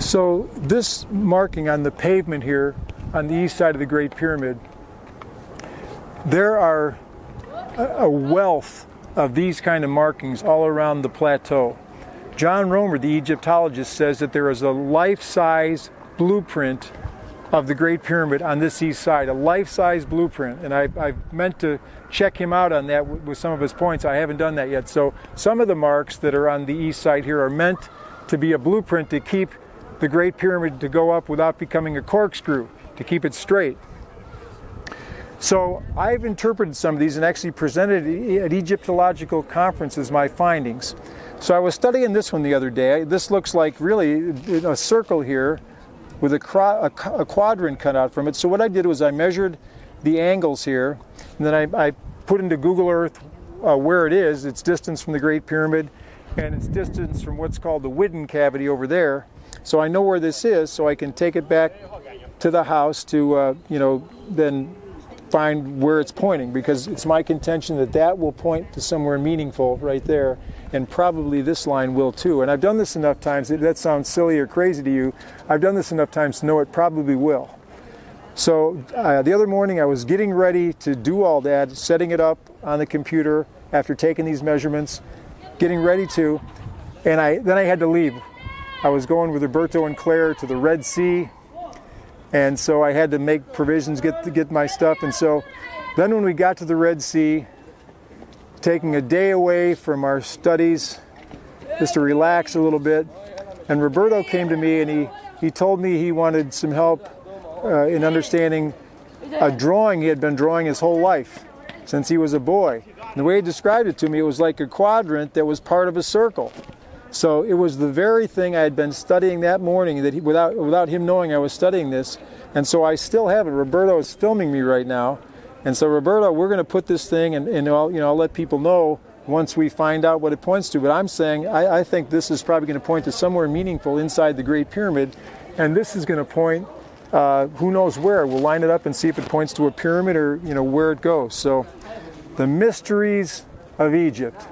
So this marking on the pavement here on the east side of the Great Pyramid, there are a wealth of these kind of markings all around the plateau. John Romer, the Egyptologist, says that there is a life-size blueprint of the Great Pyramid on this east side, a life-size blueprint, and I've meant to check him out on that with some of his points. I haven't done that yet. So some of the marks that are on the east side here are meant to be a blueprint to keep the Great Pyramid to go up without becoming a corkscrew, to keep it straight. So I've interpreted some of these and actually presented at Egyptological conferences my findings. So I was studying this one the other day. This looks like really a circle here with a quadrant cut out from it. So what I did was I measured the angles here, and then I put into Google Earth where it is, its distance from the Great Pyramid, and its distance from what's called the Widden cavity over there. So I know where this is, so I can take it back to the house to, then find where it's pointing, because it's my contention that that will point to somewhere meaningful right there, and probably this line will too. And I've done this enough times, that sounds silly or crazy to you, I've done this enough times to know it probably will. So the other morning I was getting ready to do all that, setting it up on the computer after taking these measurements, getting ready to, and then I had to leave. I was going with Roberto and Claire to the Red Sea, and so I had to make provisions, get my stuff. And so then when we got to the Red Sea, taking a day away from our studies just to relax a little bit, and Roberto came to me and he told me he wanted some help in understanding a drawing he had been drawing his whole life since he was a boy. And the way he described it to me, it was like a quadrant that was part of a circle. So it was the very thing I had been studying that morning, that without him knowing I was studying this. And so I still have it. Roberto is filming me right now. And so Roberto, we're going to put this thing, and I'll let people know once we find out what it points to. But I'm saying I think this is probably going to point to somewhere meaningful inside the Great Pyramid. And this is going to point who knows where. We'll line it up and see if it points to a pyramid or where it goes. So the mysteries of Egypt.